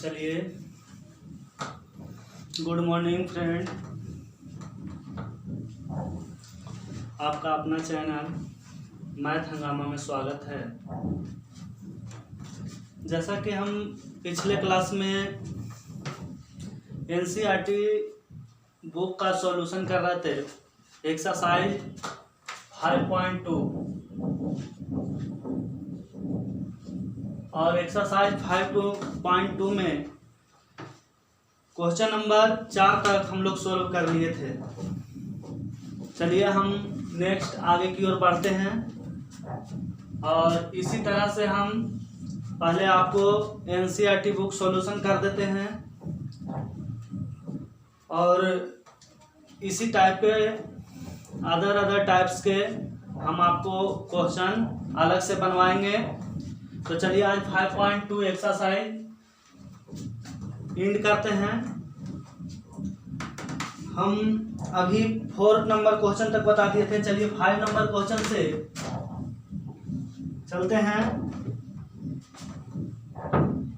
चलिए, good morning friend. आपका अपना चैनल मैथ हंगामा में स्वागत है। जैसा कि हम पिछले क्लास में एनसीईआरटी बुक का सॉल्यूशन कर रहे थे, एक्सरसाइज 5.2 और एक्सरसाइज 5.2 में क्वेश्चन नंबर 4 तक हम लोग सोल्व कर लिए थे। चलिए हम नेक्स्ट आगे की ओर बढ़ते हैं और इसी तरह से हम पहले आपको एनसीईआरटी बुक सॉल्यूशन कर देते हैं और इसी टाइप के अदर टाइप्स के हम आपको क्वेश्चन अलग से बनवाएंगे। तो चलिए आज 5.2 एक्सरसाइज एंड करते हैं। हम अभी 4 नंबर क्वेश्चन तक बता दिए थे। चलिए 5 नंबर क्वेश्चन से चलते हैं।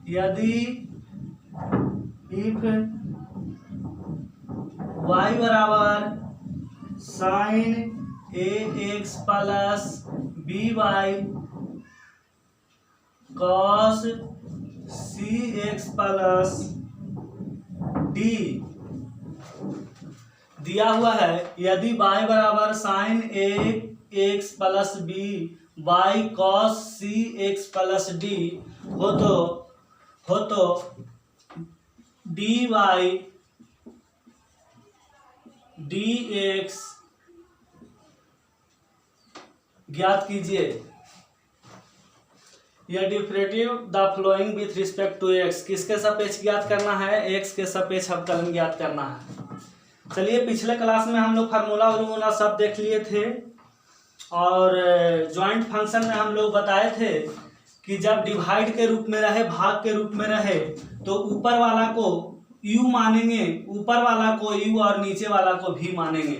यदि इफ y बराबर sine ax plus by cos cx plus d दिया हुआ है। यदि y बराबर sine ax plus by cos cx plus d हो तो dy dx ज्ञात कीजिए। यह differentiate the following with respect to x, किसके सापेक्ष ज्ञात करना है? x के सापेक्ष अवकलन ज्ञात करना है। चलिए पिछले क्लास में हम लोग फार्मूला सब देख लिए थे और जॉइंट फंक्शन में हम लोग बताए थे कि जब डिवाइड के रूप में रहे, भाग के रूप में रहे, तो ऊपर वाला को u मानेंगे, ऊपर वाला को u और नीचे वाला को v मानेंगे।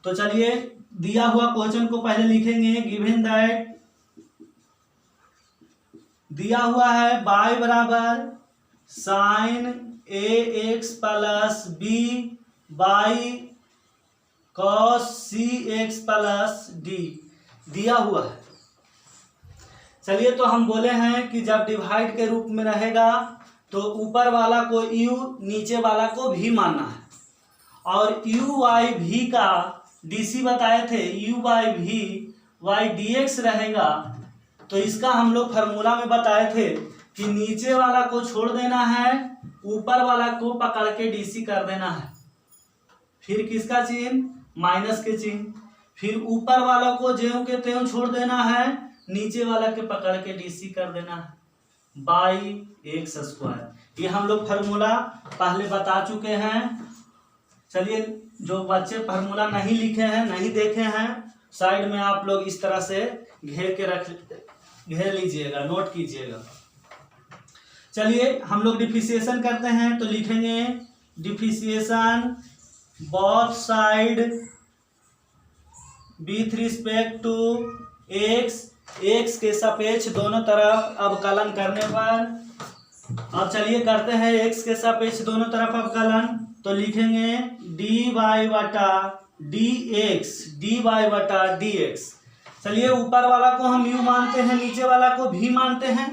तो चलिए दिया हुआ क्वेश्चन को पहले लिखेंगे। गिवन दैट दिया हुआ है y बराबर sine ax plus b by cos cx plus d दिया हुआ है। चलिए तो हम बोले हैं कि जब डिवाइड के रूप में रहेगा तो ऊपर वाला को u, नीचे वाला को v मानना है और u बाई v का dc बताए थे, u by v y dx रहेगा। तो इसका हम लोग फार्मूला में बताए थे कि नीचे वाला को छोड़ देना है, ऊपर वाला को पकड़ के डीसी कर देना है। फिर किसका चिन्ह? माइनस के चिन्ह। फिर ऊपर वाला को ज्यों के त्यों छोड़ देना है, नीचे वाला के पकड़ के डीसी कर देना है बाई एक्स स्क्वायर। ये हम लोग फार्मूला पहले बता चुके हैं। चलिए जो बच्चे फार्मूला नहीं लिखे हैं, नहीं देखे हैं, साइड में आप लोग इस तरह से घेर लीजिएगा, नोट कीजिएगा। चलिए हम लोग डिफरेंशिएशन करते हैं। तो लिखेंगे differentiation both side with respect to x के सापेक्ष दोनों तरफ अवकलन करने पर। अब चलिए करते हैं एक्स के सापेक्ष दोनों तरफ अवकलन। तो लिखेंगे dy बटा dx। चलिए ऊपर वाला को हम u मानते हैं, नीचे वाला को v मानते हैं।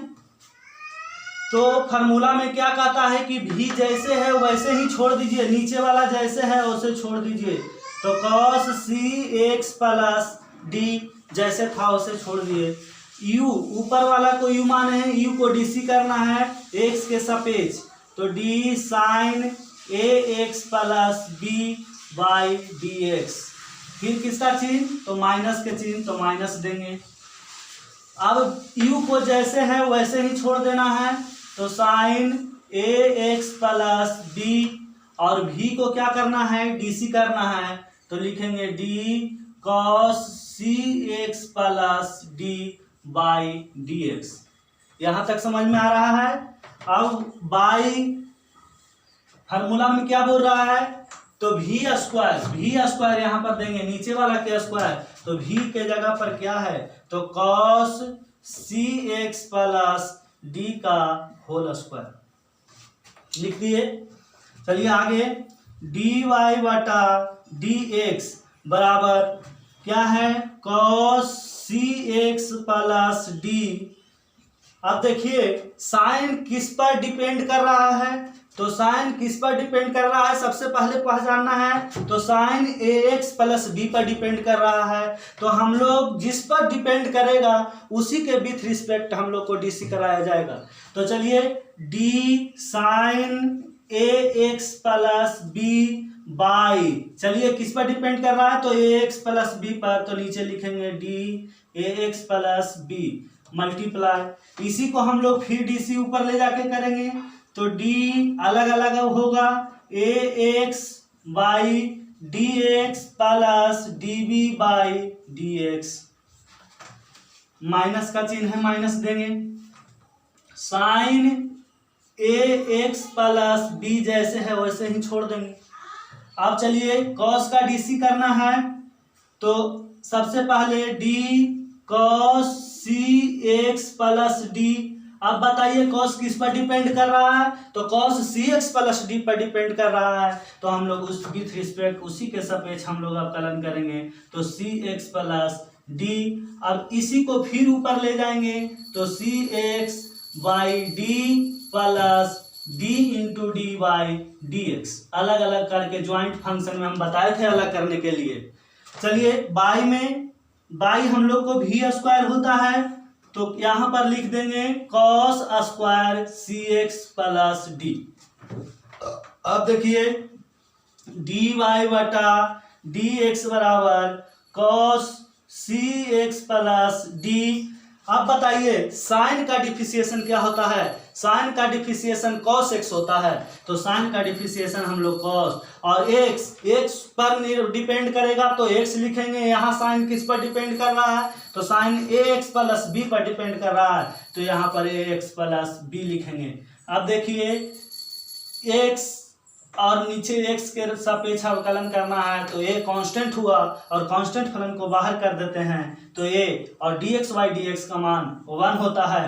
तो फार्मूला में क्या कहता है कि v जैसे है वैसे ही छोड़ दीजिए, नीचे वाला जैसे है वैसे छोड़ दीजिए। तो cos cx प्लस d जैसे था वैसे छोड़ दिए। u ऊपर वाला को u माने हैं, u को dc करना है x के सापेक्ष। तो d sine ax plus b by dx। फिर किसका चिन्ह? तो माइनस के चिन्ह, तो माइनस देंगे। अब u को जैसे है वैसे ही छोड़ देना है। तो साइन ax प्लस b और v को क्या करना है? dc करना है। तो लिखेंगे d cos cx plus d by dx। यहाँ तक समझ में आ रहा है। अब बाई फार्मूला में क्या बोल रहा है? तो v स्क्वायर यहाँ पर देंगे, नीचे वाला के स्क्वायर। तो v के जगह पर क्या है? तो cos cx प्लस d का होल स्क्वायर। लिख दिए। चलिए आगे, डी वाई बटा डी एक्स बराबर क्या है, कॉस सी एक्स प्लस डी। अब देखिए साइन किस पर डिपेंड कर रहा है, तो साइन किस पर डिपेंड कर रहा है सबसे पहले पहचानना है। तो साइन ए एक्स प्लस बी पर डिपेंड कर रहा है, तो हम लोग जिस पर डिपेंड करेगा उसी के विथ रिस्पेक्ट हम लोग को डीसी कराया जाएगा। तो चलिए d sine A x plus b by, चलिए किस पर डिपेंड कर रहा है, तो ए एक्स प्लस बी पर, तो नीचे लिखेंगे d a x plus b multiply, इसी को हम लोग फिर डीसी ऊपर ले जाके करेंगे, तो डी अलग अलग होगा, A X by D X plus D B by D X, minus का चिन्ह है माइनस देंगे, साइन ए एक्स प्लस बी जैसे है वैसे ही छोड़ देंगे। अब चलिए कॉस का डीसी करना है, तो सबसे पहले डी कॉस सी एक्स प्लस डी। अब बताइए कॉस किस पर डिपेंड कर रहा है, तो कॉस सी एक्स प्लस डी पर डिपेंड कर रहा है, तो हम लोग उस विथ रिस्पेक्ट उसी के सापेक्ष हम लोग अवकलन करेंगे, तो सी एक्स प्लस डी। अब इसी को फिर ऊपर ले जाएंगे, तो C X by D plus D into D by D X, अलग अलग करके ज्वाइंट फंक्शन में हम बताए थे अलग करने के लिए। चलिए बाई में, बाई हम लोग को भी स्क्वायर होता है, तो यहां पर लिख देंगे cos square c x plus D. अब देखिए डी वाई बटा डी एक्स बराबर कॉस सी एक्स प्लस डी। अब बताइए साइन का डिफिशिएशन क्या होता है, साइन का डिफिशिएशन कॉस एक्स होता है, तो साइन का डिफिशिएशन हम लोग कॉस, और एक्स पर डिपेंड करेगा तो एक्स लिखेंगे, यहाँ साइन किस पर डिपेंड कर रहा है, तो साइन ए एक्स प्लस बी पर डिपेंड कर रहा है, तो यहाँ पर ए एक्स प्लस बी लिखेंगे। अब देखिए एक्स और नीचे एक्स के सापेक्ष अवकलन करना है, तो ए कांस्टेंट हुआ और कांस्टेंट फलन को बाहर कर देते हैं, तो ए और d x by D x का मान 1 होता है।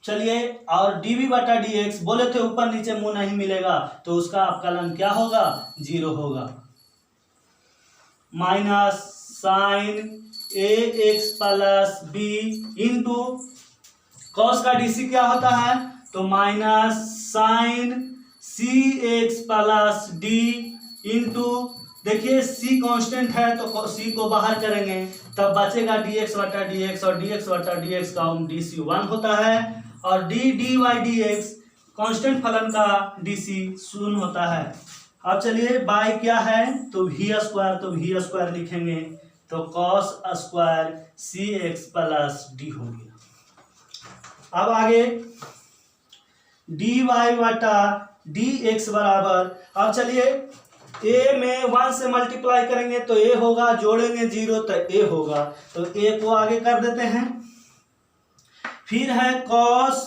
चलिए और डी बी बटा डी एक्स बोले थे ऊपर नीचे मुंह नहीं मिलेगा, तो उसका अवकलन क्या होगा, 0 होगा, माइनस साइन ए x plus B into cos का डीसी क्या होता है, तो माइनस साइन सी एक्स प्लस डी इंटू, देखिए सी कांस्टेंट है तो सी को बाहर करेंगे तब बचेगा डी एक्स बटा डी एक्स, और डी एक्स बटा डी एक्स का डी सी 1 होता है, और d d y d x constant फलन का डी सी 0 होता है। अब चलिए बाई क्या है, तो वी स्क्वायर, तो वी स्क्वायर लिखेंगे, तो cos square c x plus D हो गया। अब आगे डी वाई बटा डी एक्स बराबर, अब चलिए ए में 1 से मल्टीप्लाई करेंगे तो ए होगा, जोड़ेंगे 0 तो ए होगा, तो ए को आगे कर देते हैं, फिर है cos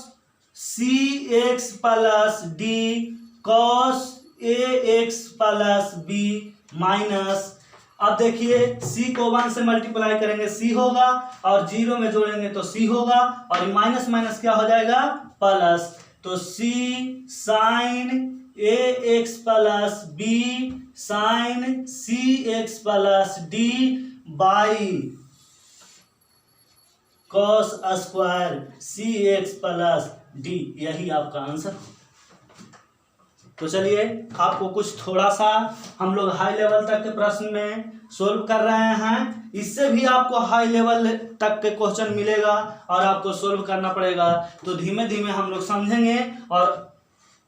C x plus D cos A x plus B minus, अब देखिए c को 1 से मल्टीप्लाई करेंगे c होगा, और 0 में जोड़ेंगे तो c होगा, और माइनस माइनस क्या हो जाएगा, प्लस, तो c sine A x plus b sine C x plus d by cos square c x plus d, यही आपका आंसर। तो चलिए आपको कुछ थोड़ा सा हम लोग हाई लेवल तक के प्रश्न में सोल्व कर रहे हैं, इससे भी आपको हाई लेवल तक के क्वेश्चन मिलेगा और आपको सोल्व करना पड़ेगा, तो धीमे धीमे हम लोग समझेंगे और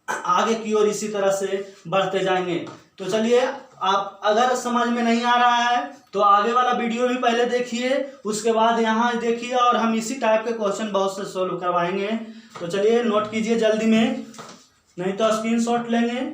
आगे की ओर इसी तरह से बढ़ते जाएंगे। तो चलिए आप अगर समझ में नहीं आ रहा है तो आगे वाला वीडियो भी पहले देखिए, उसके बाद यहाँ देखिए, और हम इसी टाइप के क्वेश्चन बहुत से सोल्व करवाएंगे। तो चलिए नोट कीजिए जल्दी में, नहीं तो स्क्रीनशॉट लेंगे।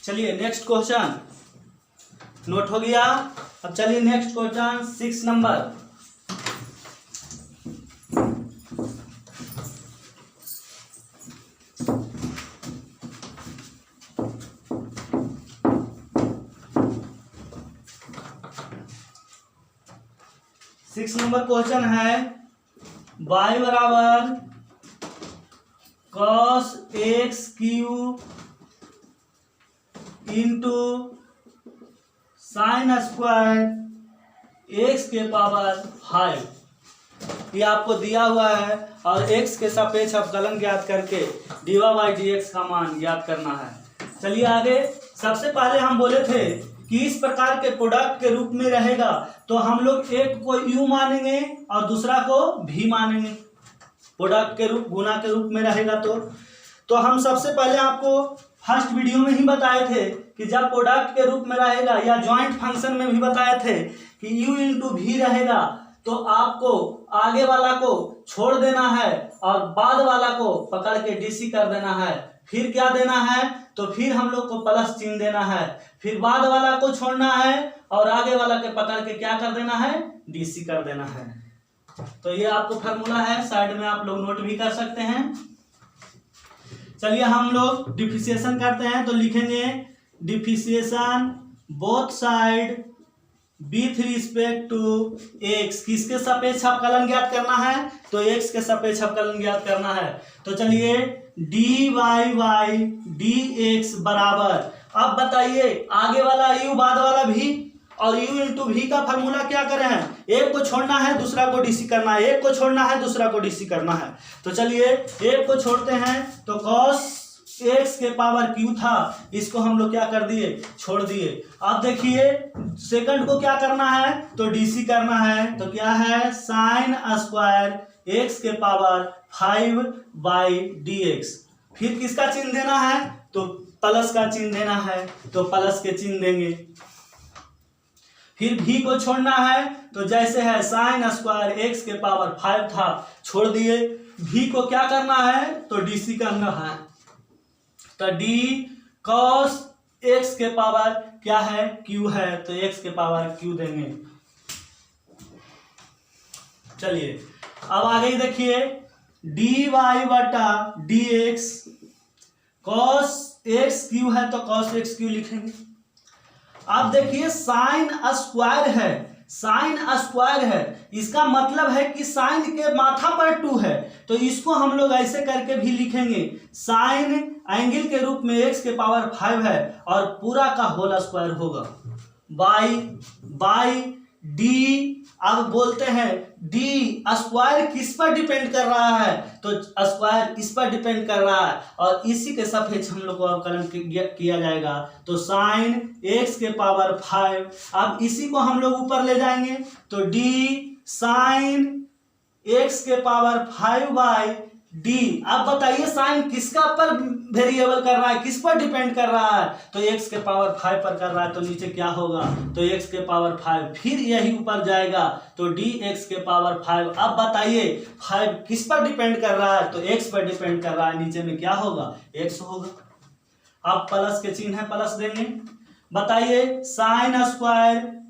चलिए नेक्स्ट क्वेश्चन नोट हो गया। अब चलिए next question 6 number. Six number question है y बराबर cos x cube into sine square x के पावर 5 ये आपको दिया हुआ है और x के सापेक्ष अवकलन ज्ञात करके dy बाई dx का मान ज्ञात करना है। चलिए आगे। सबसे पहले हम बोले थे कि इस प्रकार के प्रोडक्ट के रूप में रहेगा तो हम लोग एक को u मानेंगे और दूसरा को v मानेंगे। प्रोडक्ट के रूप गुना के रूप में रहेगा तो हम सबसे पहले आपको फर्स्ट वीडियो में ही बताए थे कि जब प्रोडक्ट के रूप में रहेगा या जॉइंट फंक्शन में भी बताए थे कि u इंटू वी रहेगा तो आपको आगे वाला को छोड़ देना है और बाद वाला को पकड़ के डीसी कर देना है। फिर क्या देना है तो फिर हम लोग को प्लस चिन्ह देना है, फिर बाद वाला को छोड़ना है और आगे वाला के पकड़ के क्या कर देना है डीसी कर देना है। तो ये आपको फार्मूला है, साइड में आप लोग नोट भी कर सकते हैं। चलिए हम लोग डिफरेंशिएशन करते हैं तो लिखेंगे differentiation both side with respect to x। किसके सापेक्ष अवकलन ज्ञात करना है तो x के सापेक्ष अवकलन ज्ञात करना है। तो चलिए dy बाई dx बराबर, अब बताइए आगे वाला u बाद वाला v और u इंटू वी का फार्मूला क्या करें हैं, एक को छोड़ना है दूसरा को डीसी करना है, एक को छोड़ना है दूसरा को डीसी करना है। तो चलिए एक को छोड़ते हैं तो cos x के पावर q था, इसको हम लोग क्या कर दिए छोड़ दिए। अब देखिए सेकंड को क्या करना है तो डीसी करना है तो क्या है साइन स्क्वायर x के पावर 5 बाई dx। फिर किसका चिन्ह देना है तो प्लस का चिन्ह देना है तो प्लस के चिन्ह देंगे। फिर v को छोड़ना है तो जैसे है साइन स्क्वायर x के पावर 5 था छोड़ दिए। v को क्या करना है तो डीसी करना है तो d cos x के पावर क्या है q है तो x के पावर q देंगे। चलिए अब आगे देखिए dy बटा dx cos x q है तो cos x q लिखेंगे। अब देखिए साइन स्क्वायर है, साइन स्क्वायर है इसका मतलब है कि साइन के माथा पर 2 है तो इसको हम लोग ऐसे करके भी लिखेंगे साइन एंगल के रूप में x के पावर 5 है और पूरा का होल स्क्वायर होगा बाई डी। अब बोलते हैं डी स्क्वायर किस पर डिपेंड कर रहा है तो स्क्वायर इस पर डिपेंड कर रहा है और इसी के सापेक्ष हम लोग को अवकलन किया जाएगा तो साइन x के पावर 5। अब इसी को हम लोग ऊपर ले जाएंगे तो डी साइन x के पावर 5 बाई डी। अब बताइए साइन किसका पर वेरिएबल कर रहा है किस पर डिपेंड कर रहा है तो x के पावर 5 पर कर रहा है तो नीचे क्या होगा तो x के पावर 5 फिर यही ऊपर जाएगा तो dx के पावर 5। अब बताइए 5 किस पर डिपेंड कर रहा है तो x पर डिपेंड कर रहा है, नीचे में क्या होगा x होगा। अब प्लस के चिन्ह है प्लस देंगे। बताइए साइन स्क्वायर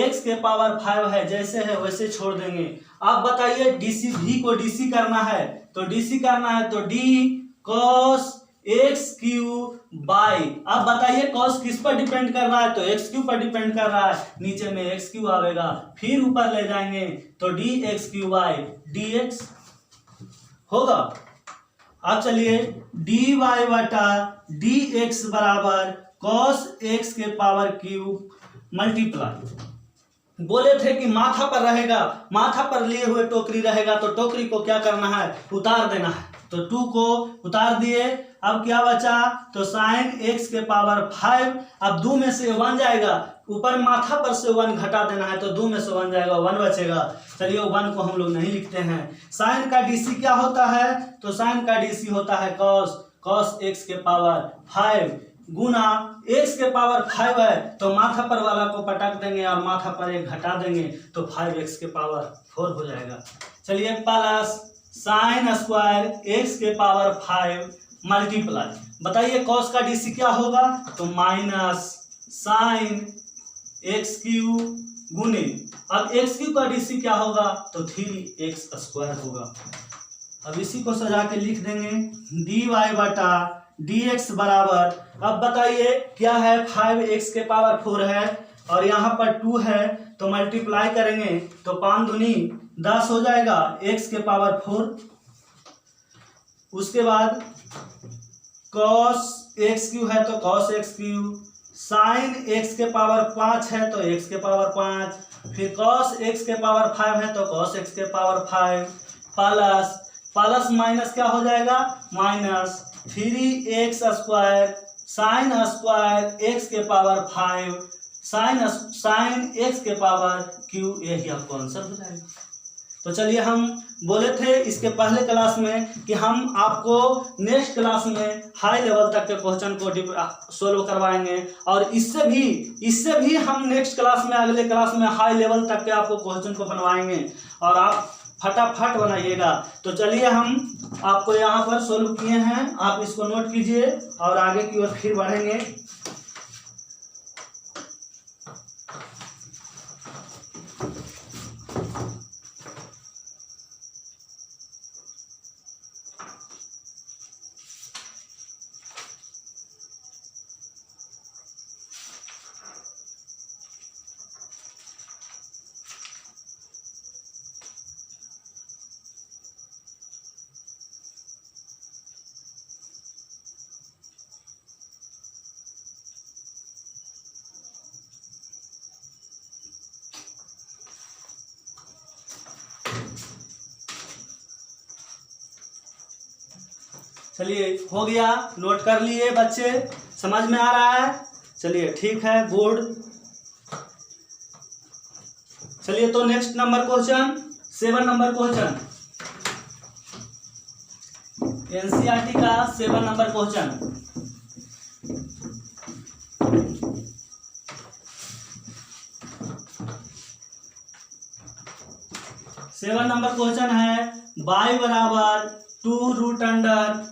x के पावर 5 है जैसे है वैसे छोड़ देंगे। अब बताइए डीसी v को डीसी करना है तो डीसी करना है तो d cos x Q by. अब बताइए cos किस पर डिपेंड कर रहा है तो x क्यू पर डिपेंड कर रहा है, नीचे में x क्यू आवेगा फिर ऊपर ले जाएंगे तो dx क्यू बाई dx होगा। अब चलिए dy बटा dx बराबर cos x के पावर क्यूब मल्टीप्लाई। बोले थे कि माथा पर रहेगा, माथा पर लिए हुए टोकरी रहेगा तो टोकरी को क्या करना है उतार देना है तो 2 को उतार दिए। अब क्या बचा तो साइन x के पावर 5। अब 2 में से 1 जाएगा, ऊपर माथा पर से 1 घटा देना है तो 2 में से 1 जाएगा 1 बचेगा। चलिए 1 को हम लोग नहीं लिखते हैं। साइन का डीसी क्या होता है तो साइन का डीसी होता है cos x के पावर 5 गुना x के पावर 5 है तो माथा पर वाला को पटक देंगे और माथा पर 1 घटा देंगे तो 5x के पावर 4 हो जाएगा। चलिए प्लस साइन स्क्वायर x के पावर 5 मल्टीप्लाई बताइए कॉस का डीसी क्या होगा, तो माइनस साइन एक्स क्यू गुने, अब एक्स क्यू का डीसी क्या होगा, तो 3x² होगा। अब इसी को सजा के लिख देंगे dy बटा dx बराबर, अब बताइए क्या है, 5x के पावर 4 है और यहाँ पर 2 है, तो मल्टीप्लाई करेंगे तो 5 दूनी 10 हो जाएगा, x के पावर 4। उसके बाद cos x क्यू है तो cos x क्यू, साइन x के पावर 5 है तो x के पावर 5, फिर cos x के पावर 5 है तो cos x के पावर 5, प्लस प्लस माइनस क्या हो जाएगा, minus 3x² sine square x के पावर 5 साइन x के पावर q, यही आपको आंसर हो जाएगा। तो चलिए, हम बोले थे इसके पहले क्लास में कि हम आपको नेक्स्ट क्लास में हाई लेवल तक के क्वेश्चन को सोल्व करवाएंगे, और इससे भी हम नेक्स्ट क्लास में, अगले क्लास में हाई लेवल तक के आपको क्वेश्चन को बनवाएंगे और आप फटाफट बनाइएगा। तो चलिए, हम आपको यहाँ पर सोल्व किए हैं, आप इसको नोट कीजिए और आगे की ओर फिर बढ़ेंगे। चलिए, हो गया, नोट कर लिए बच्चे, समझ में आ रहा है, चलिए ठीक है, गुड। चलिए, तो next number question 7 number question, NCERT का 7 number question. Seven number question है, y बराबर 2 root under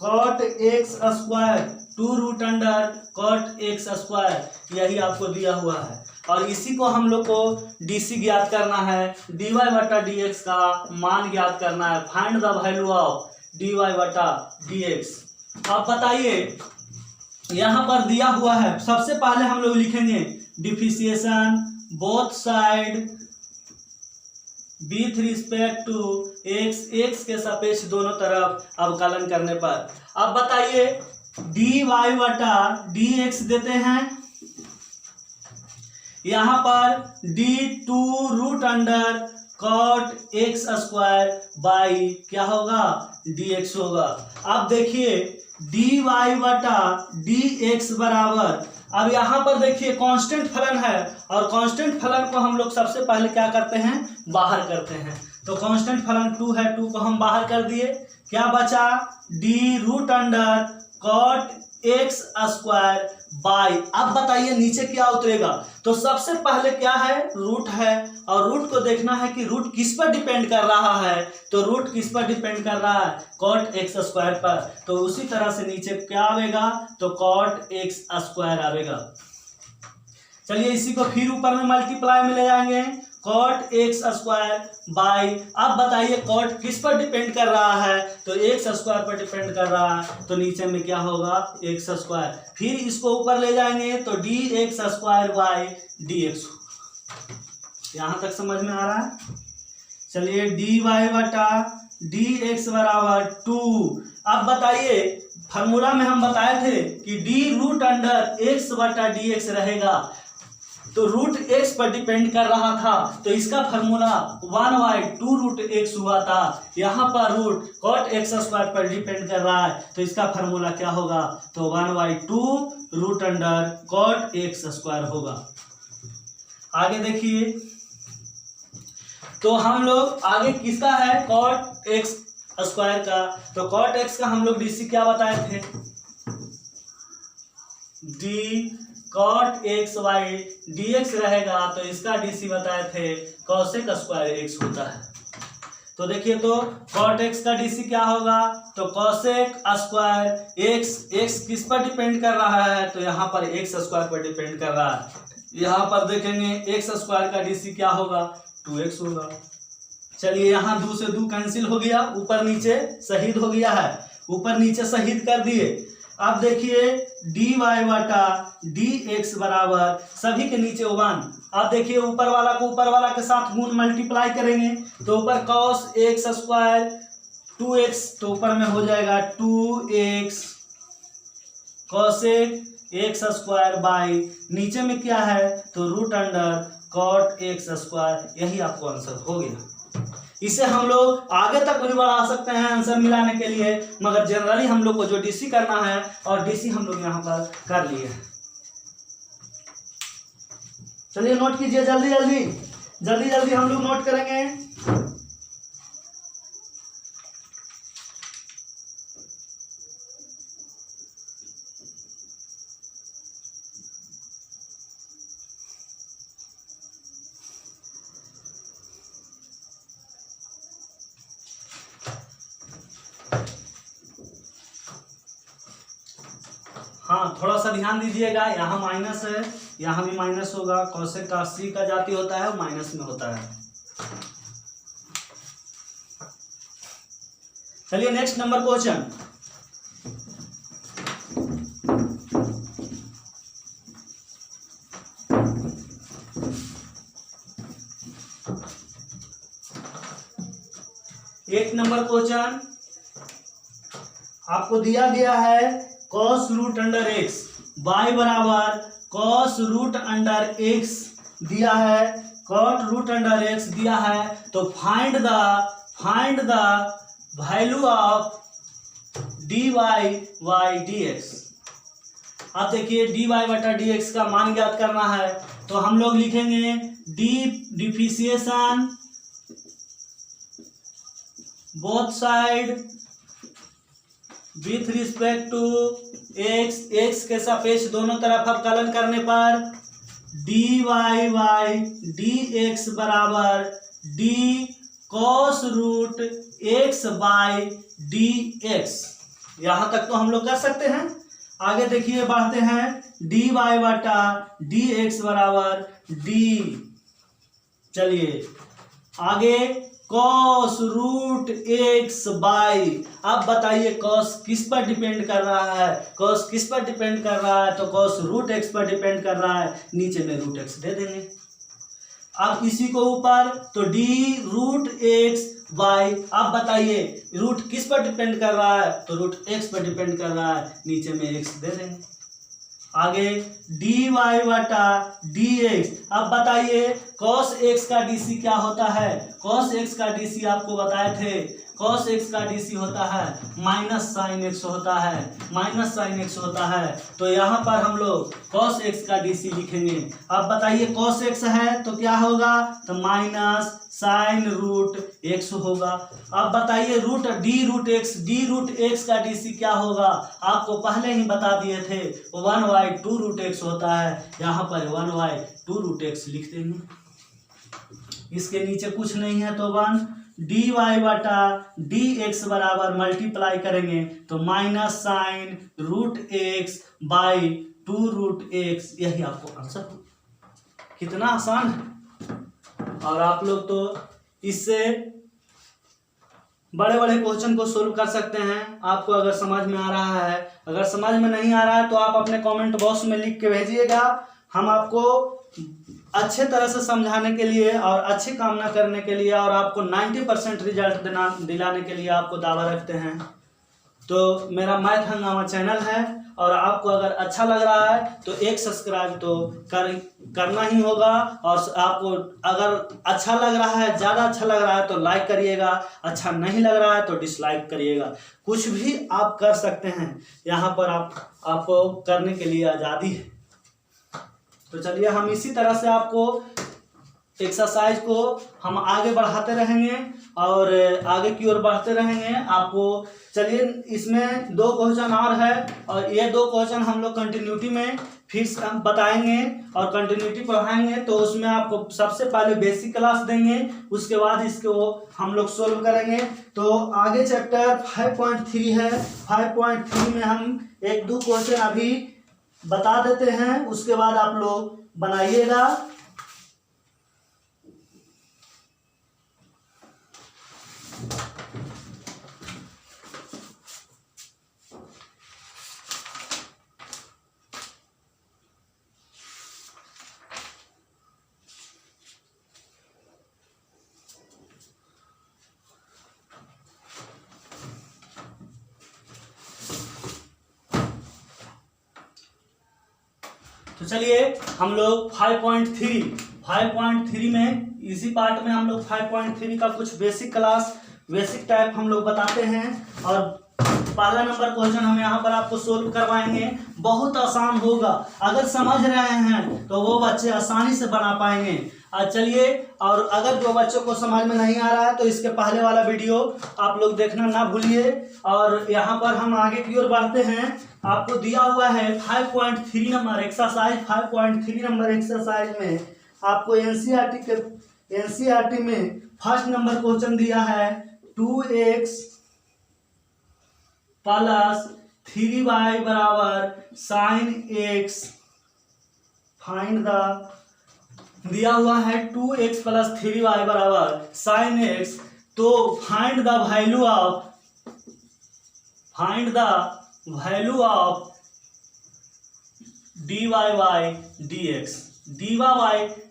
cot x square, 2 root under cot x square, यही आपको दिया हुआ है और इसी को हम लोग को डीसी ज्ञात करना है, dy बटा dx का मान ज्ञात करना है, find the value of dy बटा dx। अब बताइए, यहाँ पर दिया हुआ है, सबसे पहले हम लोग लिखेंगे differentiation both side with respect to x के सापेक्ष दोनों तरफ अवकलन करने पर। अब बताइए, dy बटा dx देते हैं, यहां पर d2 root under cot x square by क्या होगा, dx होगा। अब देखिए, dy बटा dx बराबर, अब यहाँ पर देखिए कांस्टेंट फलन है और कांस्टेंट फलन को हम लोग सबसे पहले क्या करते हैं, बाहर करते हैं। तो कांस्टेंट फलन 2 है, 2 को हम बाहर कर दिए, क्या बचा, d root under cot x square by, अब बताइए नीचे क्या उतरेगा। तो सबसे पहले क्या है, रूट है और रूट को देखना है कि रूट किस पर डिपेंड कर रहा है, तो रूट किस पर डिपेंड कर रहा है, कॉट एक्स स्क्वायर पर। तो उसी तरह से नीचे क्या आवेगा, तो कॉट एक्स स्क्वायर आवेगा। चलिए, इसी को फिर ऊपर में मल्टीप्लाई में ले जाएंगे, कॉट एक्स स्क्वायर बाई, अब बताइए कॉट किस पर डिपेंड कर रहा है, तो एक्स स्क्वायर पर डिपेंड कर रहा है, तो नीचे में क्या होगा, एक्स स्क्वायर, फिर इसको ऊपर ले जाएंगे तो D x square by D x. यहां तक समझ में आ रहा है। चलिए, डी वाई बटा डी एक्स बराबर 2। अब बताइए, फार्मूला में हम बताए थे कि डी रूट अंडर एक्स बटा डी एक्स रहेगा, तो रूट एक्स पर डिपेंड कर रहा था, तो इसका फार्मूला 1/2 रूट एक्स हुआ था। यहाँ पर रूट कॉट एक्स स्क्वायर पर डिपेंड कर रहा है, तो इसका फार्मूला क्या होगा, तो 1/2 root under cot x square होगा। आगे देखिए, तो हम लोग आगे किसका है, कॉट एक्स स्क्वायर का, तो कॉट एक्स का हम लोग डीसी क्या बताए थे, d cot x y d x रहेगा, तो इसका डीसी बताए थे कॉसेक स्क्वायर एक्स होता है। तो देखिए तो cot x का डीसी क्या होगा, तो cosec स्क्वायर x किस पर डिपेंड कर रहा है, तो यहाँ पर x स्क्वायर पर डिपेंड कर रहा है। यहाँ पर देखेंगे x स्क्वायर का डीसी क्या होगा, 2x होगा। चलिए यहाँ 2 से 2 कैंसिल हो गया, ऊपर नीचे शहीद हो गया है, ऊपर नीचे शहीद कर दिए। अब देखिए dy बटा dx बराबर सभी के नीचे 1। अब देखिए ऊपर वाला को ऊपर वाला के साथ गुण मल्टीप्लाई करेंगे तो ऊपर cos x स्क्वायर 2x, तो ऊपर में हो जाएगा 2x cosec x square by नीचे में क्या है, तो root under cot x square. यही आपको आंसर हो गया। इसे हम लोग आगे तक भी बढ़ा सकते हैं आंसर मिलाने के लिए, मगर जनरली हम लोग को जो डीसी करना है और डीसी हम लोग यहाँ पर कर लिए। चलिए नोट कीजिए जल्दी जल्दी जल्दी जल्दी हम लोग नोट करेंगे। हाँ थोड़ा सा ध्यान दीजिएगा, यहाँ माइनस है, यहाँ भी माइनस होगा। कोसेक का सी का जाति होता है माइनस में होता है। चलिए नेक्स्ट नंबर क्वेश्चन। एक नंबर क्वेश्चन आपको दिया गया है cos root under x, y बराबर cos रूट अंडर x दिया है, cot रूट अंडर x दिया है। तो find the value of dy by dx। अब देखिए dy बटा dx का मान ज्ञात करना है, तो हम लोग लिखेंगे differentiation both side with respect to x के सापेक्ष दोनों तरफ अवकलन करने पर dy बाई dx बराबर d cos रूट x बाई dx। यहाँ तक तो हम लोग कर सकते हैं। आगे देखिए बढ़ते हैं, dy बटा dx बराबर d। चलिए आगे cos रूट x बाई, अब बताइए cos किस पर डिपेंड कर रहा है, cos किस पर डिपेंड कर रहा है, तो cos रूट x पर डिपेंड कर रहा है, नीचे में रूट x दे देंगे। अब इसी को ऊपर तो d रूट x बाई, अब बताइए रूट किस पर डिपेंड कर रहा है, तो रूट x पर डिपेंड कर रहा है, नीचे में x दे देंगे। आगे dy बटा dx, अब बताइए cos x का dc क्या होता है, cos x का dc आपको बताए थे, cos x का dc होता है माइनस साइन x होता है, माइनस साइन x होता है। तो यहाँ पर हम लोग cos x का dc लिखेंगे। अब बताइए cos x है तो क्या होगा, तो माइनस साइन रूट x होगा। अब बताइए डी रूट x का dc क्या होगा, आपको पहले ही बता दिए थे 1/2 रूट x होता है, यहाँ पर 1/2 रूट x लिख देंगे। इसके नीचे कुछ नहीं है तो 1 dy बटा dx बराबर मल्टीप्लाई करेंगे तो minus sine root x by 2 root x। यही आपको आंसर। कितना आसान है। और आप लोग तो इससे बड़े बड़े क्वेश्चन को सोल्व कर सकते हैं, आपको अगर समझ में आ रहा है। अगर समझ में नहीं आ रहा है तो आप अपने कमेंट बॉक्स में लिख के भेजिएगा, हम आपको अच्छे तरह से समझाने के लिए और अच्छी कामना करने के लिए और आपको 90% रिजल्ट दिलाने के लिए आपको दावा रखते हैं। तो मेरा मैथ हंगामा चैनल है और आपको अगर अच्छा लग रहा है तो एक सब्सक्राइब तो करना ही होगा, और आपको अगर अच्छा लग रहा है, ज़्यादा अच्छा लग रहा है तो लाइक करिएगा, अच्छा नहीं लग रहा है तो डिसलाइक करिएगा। कुछ भी आप कर सकते हैं, यहाँ पर आपको करने के लिए आज़ादी है। तो चलिए हम इसी तरह से आपको एक्सरसाइज को हम आगे बढ़ाते रहेंगे और आगे की ओर बढ़ते रहेंगे। आपको चलिए इसमें 2 क्वेश्चन और है और ये 2 क्वेश्चन हम लोग कंटिन्यूटी में फिर बताएंगे और कंटिन्यूटी पढ़ाएंगे। तो उसमें आपको सबसे पहले बेसिक क्लास देंगे, उसके बाद इसको हम लोग सोल्व करेंगे। तो आगे चैप्टर 5.3 है। 5.3 में हम 1-2 क्वेश्चन अभी बता देते हैं, उसके बाद आप लोग बनाइएगा। तो चलिए हम लोग 5.3 में इसी पार्ट में हम लोग 5.3 का कुछ बेसिक क्लास बेसिक टाइप हम लोग बताते हैं और पहला नंबर क्वेश्चन हम यहाँ पर आपको सोल्व करवाएंगे। बहुत आसान होगा, अगर समझ रहे हैं तो वो बच्चे आसानी से बना पाएंगे। चलिए, और अगर जो बच्चों को समझ में नहीं आ रहा है तो इसके पहले वाला वीडियो आप लोग देखना ना भूलिए। और यहाँ पर हम आगे की ओर बढ़ते हैं। आपको दिया हुआ है 5.3 नंबर एक्सरसाइज। 5.3 नंबर एक्सरसाइज में आपको एनसीईआरटी में फर्स्ट नंबर क्वेश्चन दिया है 2x प्लस 3y बराबर साइन x। फाइंड द, दिया हुआ है 2x प्लस 3y बराबर साइन x। तो find the value of dy by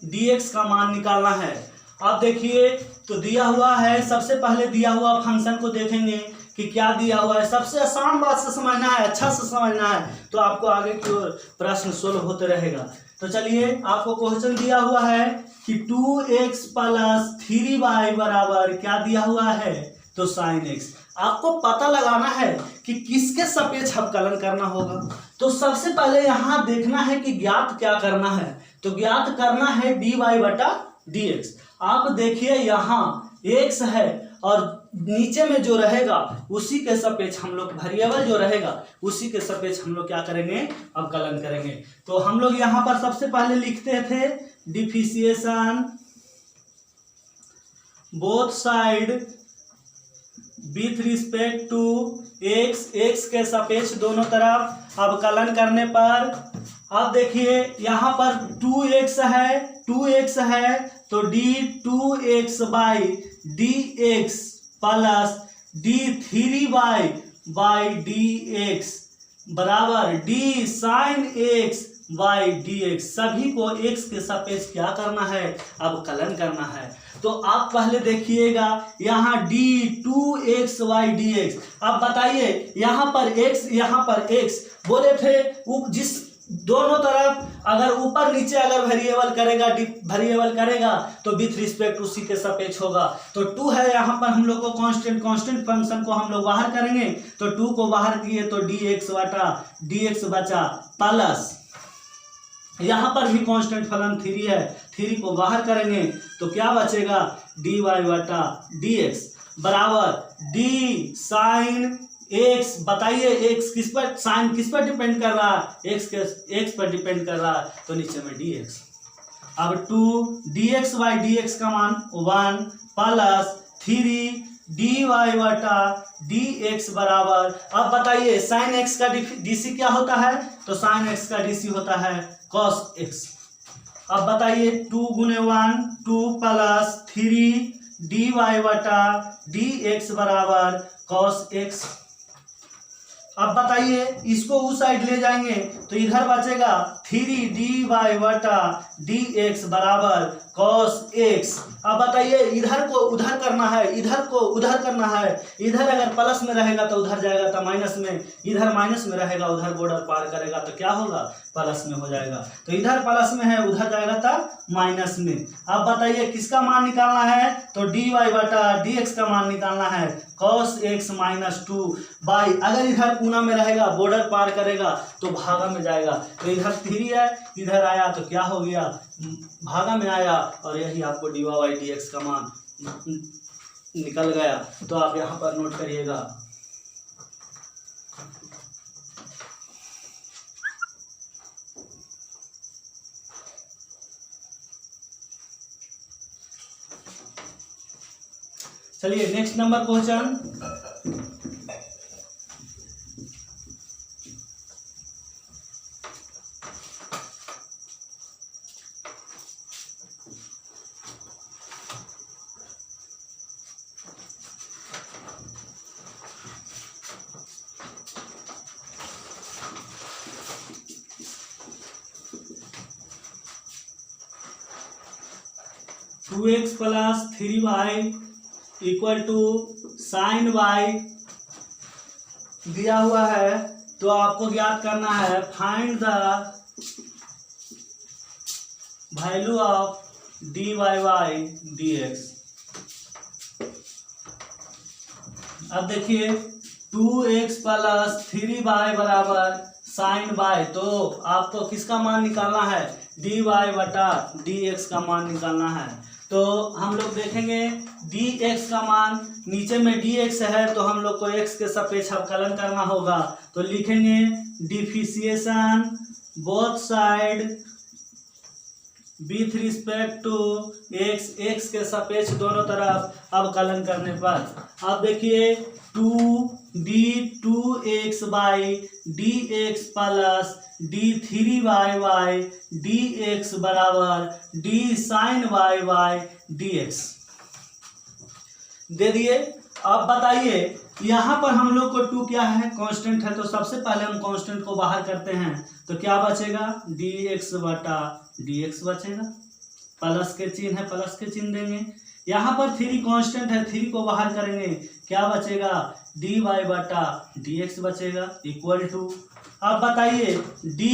dx का मान निकालना है। अब देखिए, तो दिया हुआ है, सबसे पहले दिया हुआ फंक्शन को देखेंगे कि क्या दिया हुआ है। सबसे आसान बात से समझना है, अच्छा से समझना है, तो आपको आगे की ओर प्रश्न सोल्व होते रहेगा। तो चलिए, आपको क्वेश्चन दिया हुआ है कि 2x प्लस 3y बराबर क्या दिया हुआ है, तो साइन x। आपको पता लगाना है कि किसके सापेक्ष अवकलन करना होगा। तो सबसे पहले यहाँ देखना है कि ज्ञात क्या करना है, तो ज्ञात करना है dy बटा dx। आप देखिए यहाँ x है और नीचे में जो रहेगा उसी के सापेक्ष हम लोग, वेरिएबल जो रहेगा उसी के सापेक्ष हम लोग क्या करेंगे, अवकलन करेंगे। तो हम लोग यहाँ पर सबसे पहले लिखते थे differentiation both side with respect to x के सापेक्ष दोनों तरफ अवकलन करने पर। अब देखिए यहाँ पर 2x है तो d2x by dx plus d3y by dx बराबर d sine x by dx। सभी को x के सापेक्ष क्या करना है, अवकलन करना है। तो आप पहले देखिएगा यहाँ d2x बाई dx। अब बताइए यहाँ पर x बोले थे, जिस दोनों तरफ अगर ऊपर नीचे अगर वेरिएबल करेगा तो विथ रिस्पेक्ट उसी के सापेक्ष होगा। तो 2 है, यहाँ पर हम लोग को कांस्टेंट फंक्शन को हम लोग बाहर करेंगे। तो 2 को बाहर किए तो dx बटा dx बचा, प्लस यहाँ पर भी कांस्टेंट फलन 3 है, 3 को बाहर करेंगे तो क्या बचेगा, dy बटा dx बराबर d साइन x। बताइए x किस पर, साइन किस पर डिपेंड कर रहा है, x पर डिपेंड कर रहा है, तो नीचे में dx। अब 2 dx बाई dx का मान 1 प्लस 3 dy बटा dx बराबर। अब बताइए साइन x का dc क्या होता है, तो साइन x का dc होता है cos x। अब बताइए 2 गुने 1 2 प्लस 3 dy बटा dx बराबर cos x। अब बताइए इसको उस साइड ले जाएंगे तो इधर बचेगा 3dy बटा dx बराबर cos x। अब बताइए इधर को उधर करना है, इधर को उधर करना है। इधर अगर प्लस में रहेगा तो उधर जाएगा तो माइनस में, इधर माइनस में रहेगा उधर बॉर्डर पार करेगा तो क्या होगा, प्लस में हो जाएगा। तो इधर प्लस में है उधर जाएगा तो माइनस में। अब बताइए किसका मान निकालना है, तो dy बटा dx का मान निकालना है cos x माइनस 2 बाई, अगर इधर पूना में रहेगा बॉर्डर पार करेगा तो भागा में जाएगा। तो इधर 3 है, इधर आया तो क्या हो गया भागा में आया और यही आपको dy बाई dx का मान निकल गया। तो आप यहाँ पर नोट करिएगा। चलिए next number question. Two x plus 3y equal to sine y दिया हुआ है। तो आपको ज्ञात करना है find the value of dy by dx। अब देखिए 2x प्लस 3y बराबर साइन y, तो आपको किसका मान निकालना है? dy बटा dx का मान निकालना है। तो हम लोग देखेंगे dx का मान, नीचे में dx है तो हम लोग को x के सापेक्ष अवकलन करना होगा। तो लिखेंगे differentiation both side with respect to x के सापेक्ष दोनों तरफ अवकलन करने पर। अब देखिए 2d2x by dx plus d3y by dx बराबर d sine y by dx दे दिए। अब बताइए यहाँ पर हम लोग को 2 क्या है? कांस्टेंट है। तो सबसे पहले हम कांस्टेंट को बाहर करते हैं तो क्या बचेगा? dx बटा dx बचेगा। प्लस के चिन्ह है, प्लस के चिन्ह देंगे। यहाँ पर 3 कांस्टेंट है, 3 को बाहर करेंगे, क्या बचेगा? dy बटा dx बचेगा इक्वल टू। अब बताइए d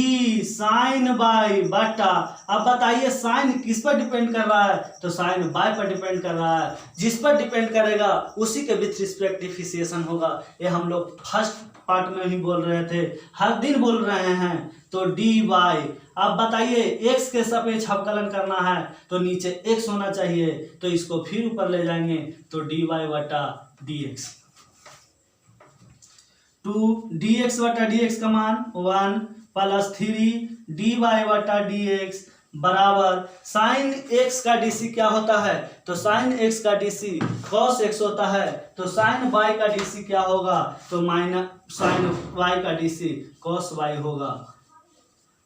साइन y बटा, अब बताइए साइन किस पर डिपेंड कर रहा है? तो साइन y पर डिपेंड कर रहा है। जिस पर डिपेंड करेगा उसी के विथ रिस्पेक्ट डिफरेंशिएशन होगा। ये हम लोग फर्स्ट पार्ट में ही बोल रहे थे, हर दिन बोल रहे हैं। तो dy, अब बताइए x के सापेक्ष अवकलन करना है तो नीचे x होना चाहिए, तो इसको फिर ऊपर ले जाएंगे तो dy बटा dx। 2 dx बटा dx का मान 1 प्लस 3 dy बटा dx बराबर साइन x का dc क्या होता है? तो साइन x का dc cos x होता है। तो साइन y का dc क्या होगा? तो माइनस साइन y का dc cos y होगा।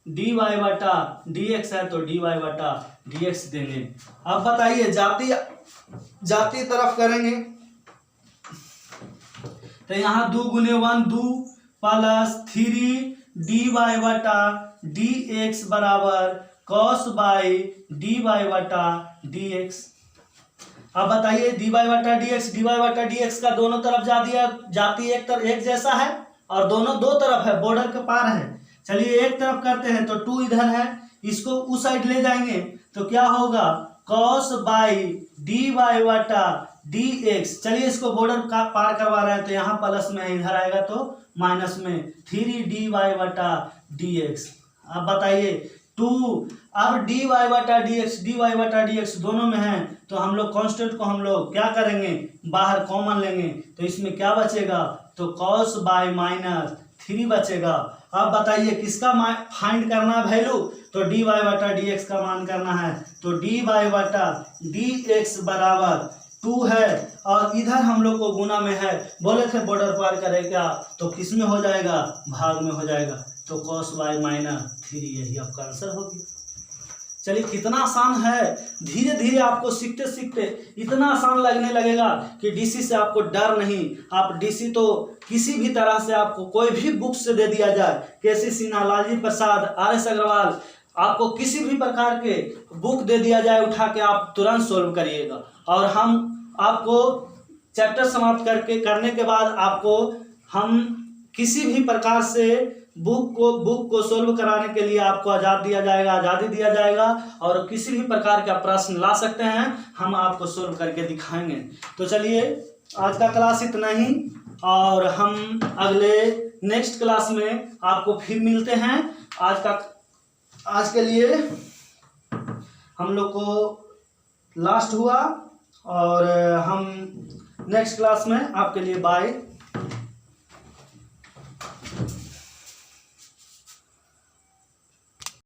dy बटा dx है तो dy बटा dx देंगे। अब बताइए जाती तरफ करेंगे तो यहाँ 2 गुने 1 2 प्लस 3 dy बटा dx बराबर cos y dy बटा dx। अब बताइए dy बटा dx का दोनों तरफ जाती एक जैसा है और दोनों दो तरफ है, बॉर्डर के पार है। चलिए एक तरफ करते हैं तो 2 इधर है, इसको उस साइड ले जाएंगे तो क्या होगा? cos y dy बटा dx। चलिए इसको बॉर्डर का पार करवा रहे हैं तो यहाँ प्लस में है, इधर आएगा तो माइनस में 3 dy बटा dx। अब बताइए 2, अब dy बटा dx दोनों में है तो हम लोग कांस्टेंट को हम लोग क्या करेंगे? बाहर कॉमन लेंगे तो इसमें क्या बचेगा? तो cos y माइनस 3 बचेगा। अब बताइए किसका फाइंड करना वैल्यू? तो dy बटा dx का मान करना है। तो dy बटा dx बराबर 2 है और इधर हम लोग को गुना में है, बोले थे बॉर्डर पार करेगा तो किस में हो जाएगा? भाग में हो जाएगा। तो cos y माइनस 3 यही आपका आंसर हो गया। चलिए कितना आसान है, धीरे धीरे आपको सीखते सीखते इतना आसान लगने लगेगा कि डीसी से आपको डर नहीं। आप डीसी तो किसी भी तरह से आपको कोई भी बुक से दे दिया जाए, केसी सिन्हा, लालजी प्रसाद, RS अग्रवाल, आपको किसी भी प्रकार के बुक दे दिया जाए उठा के आप तुरंत सोल्व करिएगा। और हम आपको चैप्टर समाप्त करने के बाद आपको हम किसी भी प्रकार से बुक को सोल्व कराने के लिए आपको आज़ादी दिया जाएगा और किसी भी प्रकार का प्रश्न ला सकते हैं, हम आपको सोल्व करके दिखाएंगे। तो चलिए आज का क्लास इतना ही और हम अगले नेक्स्ट क्लास में आपको फिर मिलते हैं। आज के लिए हम लोग को लास्ट हुआ, और हम नेक्स्ट क्लास में आपके लिए बाय